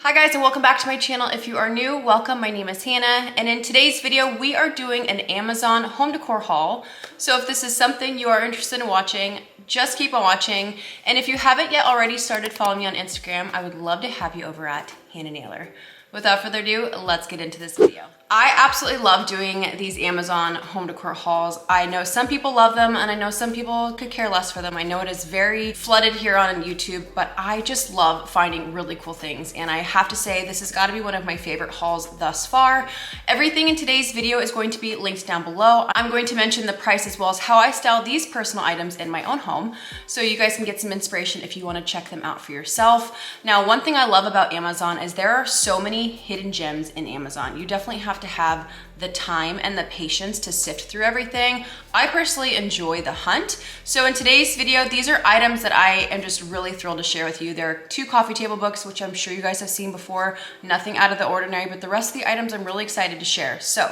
Hi guys, and welcome back to my channel. If you are new, welcome. My name is Hannah, and in today's video we are doing an Amazon home decor haul. So if this is something you are interested in watching, just keep on watching. And if you haven't yet already started following me on Instagram, I would love to have you over at Hannah Naylor. Without further ado, let's get into this video. I absolutely love doing these Amazon home decor hauls. I know some people love them and I know some people could care less for them. I know it is very flooded here on YouTube, but I just love finding really cool things. And I have to say, this has got to be one of my favorite hauls thus far. Everything in today's video is going to be linked down below. I'm going to mention the price as well as how I style these personal items in my own home, so you guys can get some inspiration if you want to check them out for yourself. Now, one thing I love about Amazon is there are so many hidden gems in Amazon. You definitely have to have the time and the patience to sift through everything. I personally enjoy the hunt. So in today's video, these are items that I am just really thrilled to share with you. There are 2 coffee table books, which I'm sure you guys have seen before. Nothing out of the ordinary, but the rest of the items I'm really excited to share. So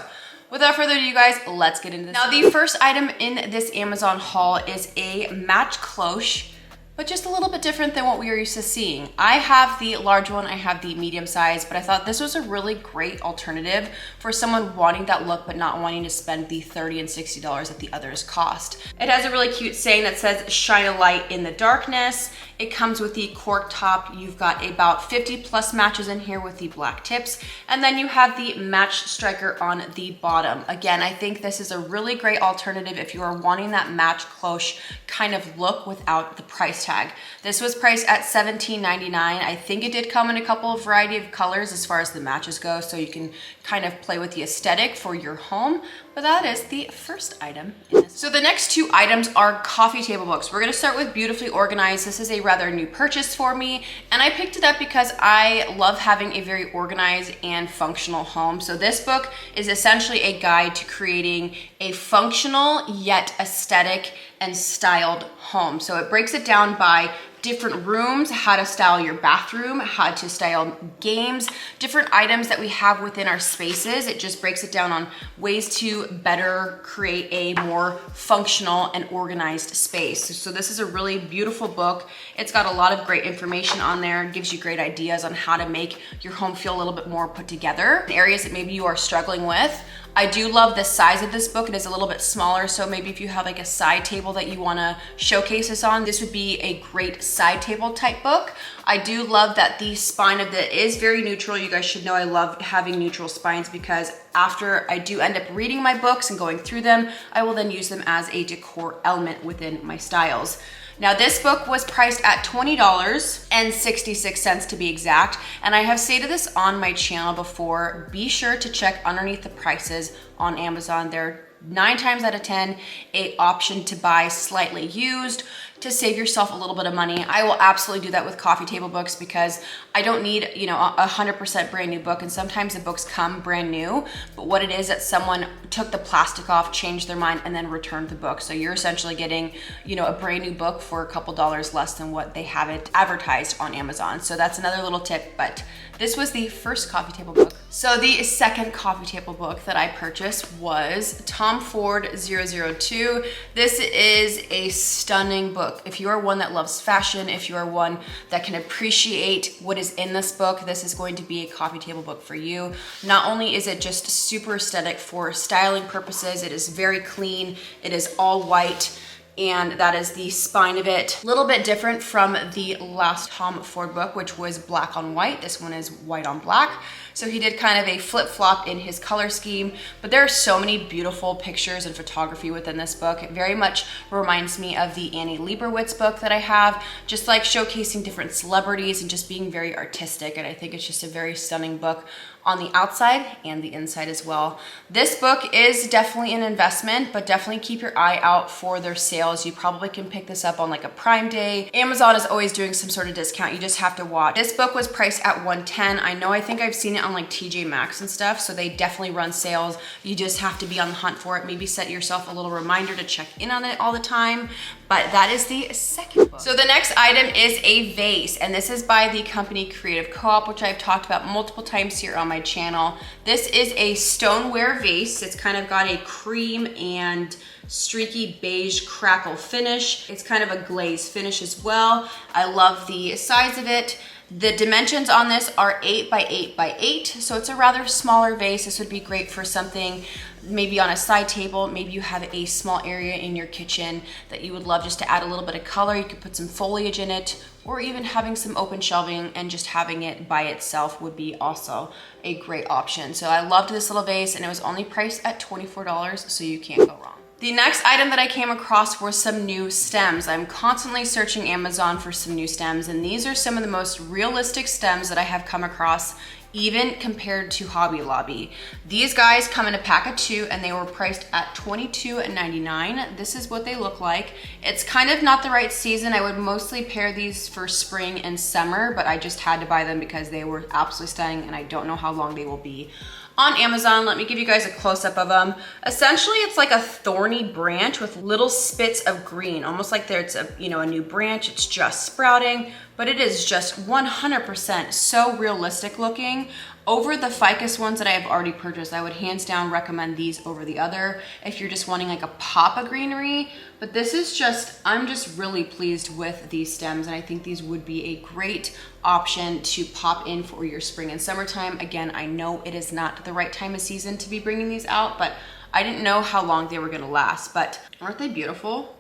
without further ado, you guys, let's get into this. Now, the first item in this Amazon haul is a match cloche, but just a little bit different than what we are used to seeing. I have the large one, I have the medium size, but I thought this was a really great alternative for someone wanting that look but not wanting to spend the $30 and $60 that the others cost. It has a really cute saying that says, "Shine a light in the darkness." It comes with the cork top. You've got about 50 plus matches in here with the black tips. And then you have the match striker on the bottom. Again, I think this is a really great alternative if you are wanting that match cloche kind of look without the price tag. This was priced at $17.99. I think it did come in a couple of variety of colors as far as the matches go, so you can kind of play with the aesthetic for your home. But that is the first item in this. So the next 2 items are coffee table books. We're gonna start with Beautifully Organized. This is a rather new purchase for me, and I picked it up because I love having a very organized and functional home. So this book is essentially a guide to creating a functional yet aesthetic and styled home. So it breaks it down by different rooms, how to style your bathroom, how to style games, different items that we have within our spaces. It just breaks it down on ways to better create a more functional and organized space. So this is a really beautiful book. It's got a lot of great information on there. It gives you great ideas on how to make your home feel a little bit more put together. Areas that maybe you are struggling with. I do love the size of this book. It is a little bit smaller, so maybe if you have like a side table that you wanna showcase this on, this would be a great side table type book. I do love that the spine of it is very neutral. You guys should know I love having neutral spines because after I do end up reading my books and going through them, I will then use them as a decor element within my styles. Now, this book was priced at $20.66 to be exact, and I have stated this on my channel before. Be sure to check underneath the prices on Amazon. They're 9 times out of 10 an option to buy slightly used to save yourself a little bit of money. I will absolutely do that with coffee table books because I don't need, you know, 100% brand new book, and sometimes the books come brand new, but what it is that someone took the plastic off, changed their mind, and then returned the book. So you're essentially getting, you know, a brand new book for a couple dollars less than what they have it advertised on Amazon. So that's another little tip, but this was the first coffee table book. So the second coffee table book that I purchased was Tom Ford 002. This is a stunning book. If you are one that loves fashion, if you are one that can appreciate what is in this book, this is going to be a coffee table book for you. Not only is it just super aesthetic for styling purposes, it is very clean, it is all white, and that is the spine of it. A little bit different from the last Tom Ford book, which was black on white. This one is white on black. So he did kind of a flip-flop in his color scheme, but there are so many beautiful pictures and photography within this book. It very much reminds me of the Annie Leibovitz book that I have, just like showcasing different celebrities and just being very artistic. And I think it's just a very stunning book on the outside and the inside as well. This book is definitely an investment, but definitely keep your eye out for their sales. You probably can pick this up on like a Prime Day. Amazon is always doing some sort of discount. You just have to watch. This book was priced at $110. I know, I think I've seen it on like TJ Maxx and stuff, so they definitely run sales. You just have to be on the hunt for it. Maybe set yourself a little reminder to check in on it all the time. But that is the second book. So the next item is a vase, and this is by the company Creative Co-op, which I've talked about multiple times here on my channel. This is a stoneware vase. It's kind of got a cream and streaky beige crackle finish. It's kind of a glaze finish as well. I love the size of it. The dimensions on this are 8 by 8 by 8, so it's a rather smaller vase. This would be great for something maybe on a side table. Maybe you have a small area in your kitchen that you would love just to add a little bit of color. You could put some foliage in it, or even having some open shelving and just having it by itself would be also a great option. So I loved this little vase, and it was only priced at $24, so you can't go wrong. The next item that I came across were some new stems. I'm constantly searching Amazon for some new stems, and these are some of the most realistic stems that I have come across, even compared to Hobby Lobby. These guys come in a pack of 2, and they were priced at $22.99. This is what they look like. It's kind of not the right season. I would mostly pair these for spring and summer, but I just had to buy them because they were absolutely stunning, and I don't know how long they will be on Amazon. Let me give you guys a close-up of them. Essentially, it's like a thorny branch with little spits of green, almost like there's a new branch. It's just sprouting, but it is just 100% so realistic looking. Over the ficus ones that I have already purchased, I would hands down recommend these over the other if you're just wanting like a pop of greenery. But this is just, I'm just really pleased with these stems, and I think these would be a great option to pop in for your spring and summertime. Again, I know it is not the right time of season to be bringing these out, but I didn't know how long they were gonna last. But aren't they beautiful?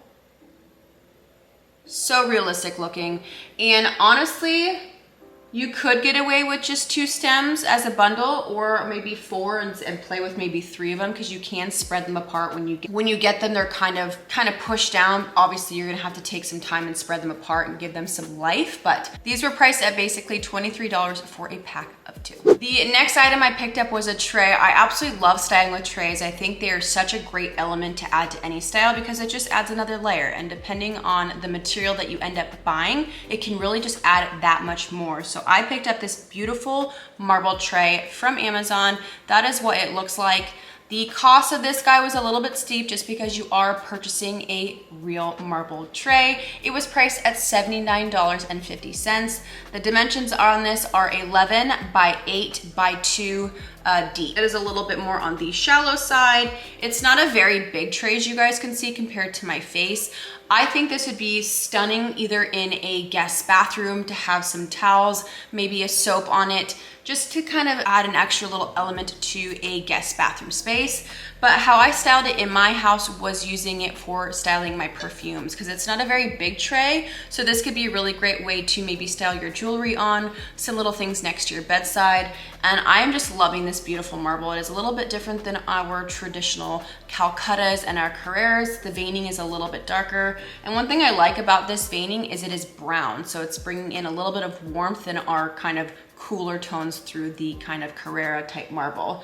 So realistic looking. And honestly, you could get away with just 2 stems as a bundle, or maybe 4 and play with maybe 3 of them, because you can spread them apart when you get them. They're kind of pushed down. Obviously, you're gonna have to take some time and spread them apart and give them some life, but these were priced at basically $23 for a pack of 2. The next item I picked up was a tray. I absolutely love styling with trays. I think they are such a great element to add to any style because it just adds another layer, and depending on the material that you end up buying, it can really just add that much more. So I picked up this beautiful marble tray from Amazon. That is what it looks like. The cost of this guy was a little bit steep just because you are purchasing a real marble tray. It was priced at $79.50. The dimensions on this are 11 by 8 by 2 deep. It is a little bit more on the shallow side. It's not a very big tray, as you guys can see, compared to my face. I think this would be stunning either in a guest bathroom to have some towels, maybe a soap on it, just to kind of add an extra little element to a guest bathroom space. But how I styled it in my house was using it for styling my perfumes, because it's not a very big tray. So this could be a really great way to maybe style your jewelry on, some little things next to your bedside. And I am just loving this beautiful marble. It is a little bit different than our traditional Calcuttas and our Carreras. The veining is a little bit darker. And one thing I like about this veining is it is brown. So it's bringing in a little bit of warmth in our kind of cooler tones through the kind of Carrera type marble.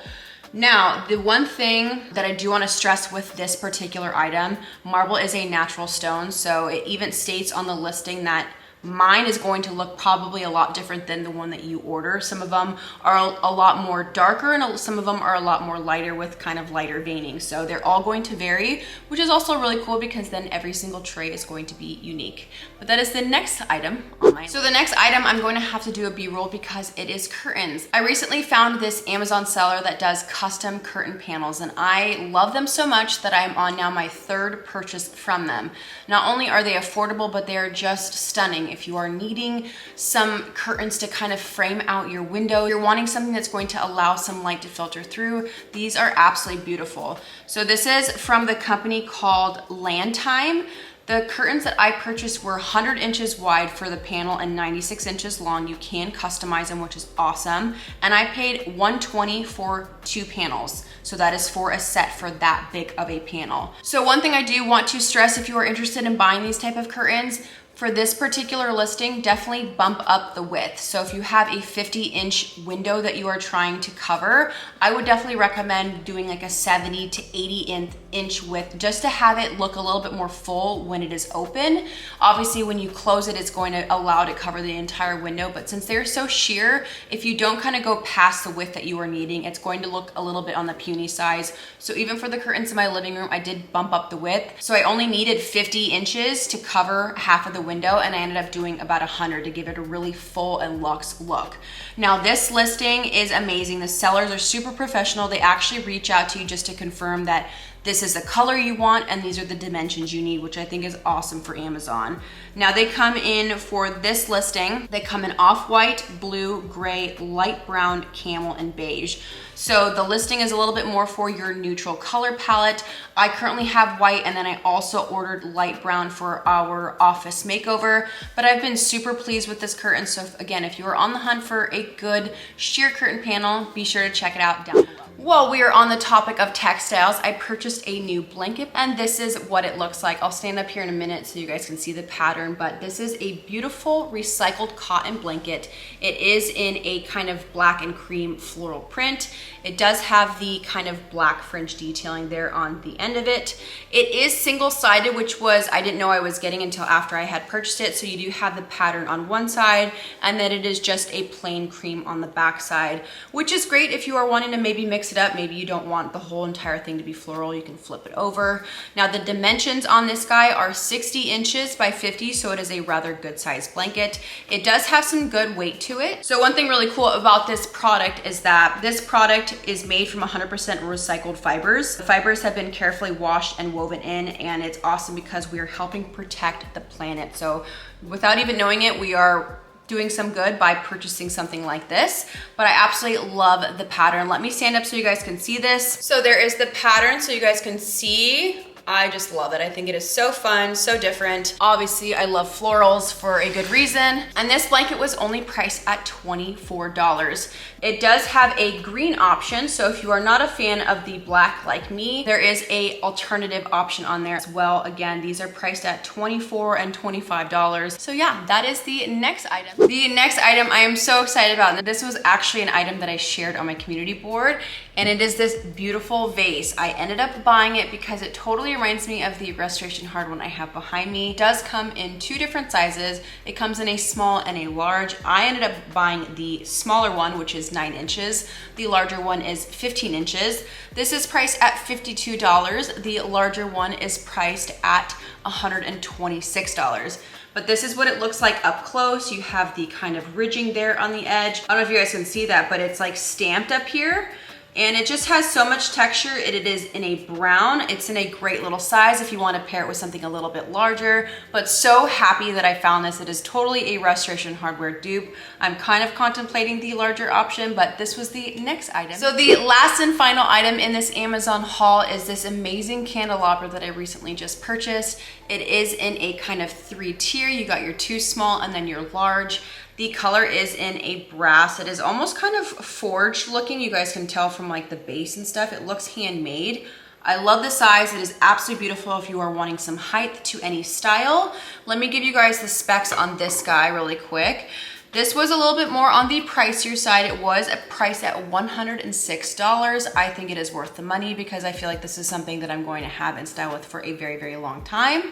Now, the one thing that I do want to stress with this particular item, marble is a natural stone. So it even states on the listing that mine is going to look probably a lot different than the one that you order. Some of them are a lot more darker, and some of them are a lot more lighter with kind of lighter veining. So they're all going to vary, which is also really cool because then every single tray is going to be unique. But that is the next item on my. So the next item, I'm going to have to do a B-roll because it is curtains. I recently found this Amazon seller that does custom curtain panels, and I love them so much that I'm on now my 3rd purchase from them. Not only are they affordable, but they are just stunning. If you are needing some curtains to kind of frame out your window, you're wanting something that's going to allow some light to filter through, these are absolutely beautiful. So this is from the company called Land Time. The curtains that I purchased were 100 inches wide for the panel and 96 inches long. You can customize them, which is awesome. And I paid $120 for 2 panels. So that is for a set for that big of a panel. So one thing I do want to stress, if you are interested in buying these type of curtains, for this particular listing, definitely bump up the width. So if you have a 50-inch window that you are trying to cover, I would definitely recommend doing like a 70 to 80-inch width just to have it look a little bit more full when it is open. Obviously, when you close it, it's going to allow it to cover the entire window, but since they're so sheer, if you don't kind of go past the width that you are needing, it's going to look a little bit on the puny size. So even for the curtains in my living room, I did bump up the width. So I only needed 50 inches to cover half of the window, and I ended up doing about 100 to give it a really full and luxe look. Now this listing is amazing. The sellers are super professional. They actually reach out to you just to confirm that this is the color you want, and these are the dimensions you need, which I think is awesome for Amazon. Now they come in, for this listing, they come in off-white, blue, gray, light brown, camel, and beige. So the listing is a little bit more for your neutral color palette. I currently have white, and then I also ordered light brown for our office makeover, but I've been super pleased with this curtain. So again, if you are on the hunt for a good sheer curtain panel, be sure to check it out down below. While we are on the topic of textiles, I purchased a new blanket, and this is what it looks like. I'll stand up here in a minute so you guys can see the pattern, but this is a beautiful recycled cotton blanket. It is in a kind of black and cream floral print. It does have the kind of black fringe detailing there on the end of it. It is single-sided, which I didn't know I was getting until after I had purchased it. So you do have the pattern on one side, and then it is just a plain cream on the back side, which is great if you are wanting to maybe mix it up. Maybe you don't want the whole entire thing to be floral. You can flip it over. Now the dimensions on this guy are 60 inches by 50, so it is a rather good sized blanket. It does have some good weight to it. So one thing really cool about this product is that this product is made from 100% recycled fibers. The fibers have been carefully washed and woven in, and it's awesome because we are helping protect the planet. So without even knowing it, we are doing some good by purchasing something like this. But I absolutely love the pattern. Let me stand up so you guys can see this. So there is the pattern so you guys can see. I just love it. I think it is so fun, so different. Obviously, I love florals for a good reason. And this blanket was only priced at $24. It does have a green option. So if you are not a fan of the black like me, there is a alternative option on there as well. Again, these are priced at $24 and $25. So yeah, that is the next item. The next item I am so excited about. And this was actually an item that I shared on my community board, and it is this beautiful vase. I ended up buying it because it totally reminds me of the Restoration Hard one I have behind me. It does come in two different sizes. It comes in a small and a large. I ended up buying the smaller one, which is 9 inches. The larger one is 15 inches. This is priced at $52. The larger one is priced at $126. But this is what it looks like up close. You have the kind of ridging there on the edge. I don't know if you guys can see that, but it's like stamped up here. And it just has so much texture. It is in a brown. It's in a great little size if you want to pair it with something a little bit larger. But so happy that I found this. It is totally a Restoration Hardware dupe. I'm kind of contemplating the larger option, but this was the next item. So the last and final item in this Amazon haul is this amazing candelabra that I recently just purchased. It is in a kind of 3-tier. You got your 2 small and then your large. The color is in a brass. It is almost kind of forged looking. You guys can tell from like the base and stuff. It looks handmade. I love the size. It is absolutely beautiful if you are wanting some height to any style. Let me give you guys the specs on this guy really quick. This was a little bit more on the pricier side. It was priced at $106. I think it is worth the money because I feel like this is something that I'm going to have in style with for a very, very long time.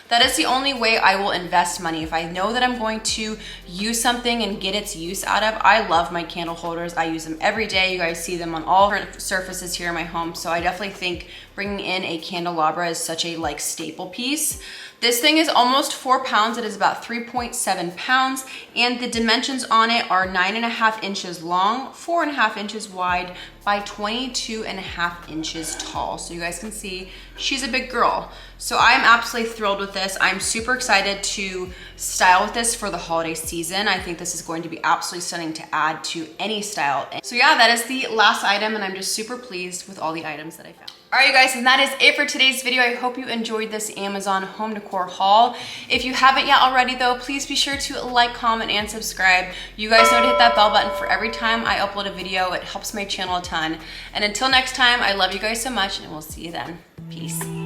That is the only way I will invest money. If I know that I'm going to use something and get its use out of, I love my candle holders. I use them every day. You guys see them on all different surfaces here in my home. So I definitely think bringing in a candelabra is such a like staple piece. This thing is almost 4 pounds. It is about 3.7 pounds, and the dimensions on it are 9.5 inches long, 4.5 inches wide by 22.5 inches tall. So you guys can see she's a big girl. So I'm absolutely thrilled with this. I'm super excited to style with this for the holiday season. I think this is going to be absolutely stunning to add to any style. So yeah, that is the last item, and I'm just super pleased with all the items that I found. All right, you guys, and that is it for today's video. I hope you enjoyed this Amazon home decor haul. If you haven't yet already though, please be sure to like, comment, and subscribe. You guys know to hit that bell button for every time I upload a video. It helps my channel a ton. And until next time, I love you guys so much, and we'll see you then. Peace.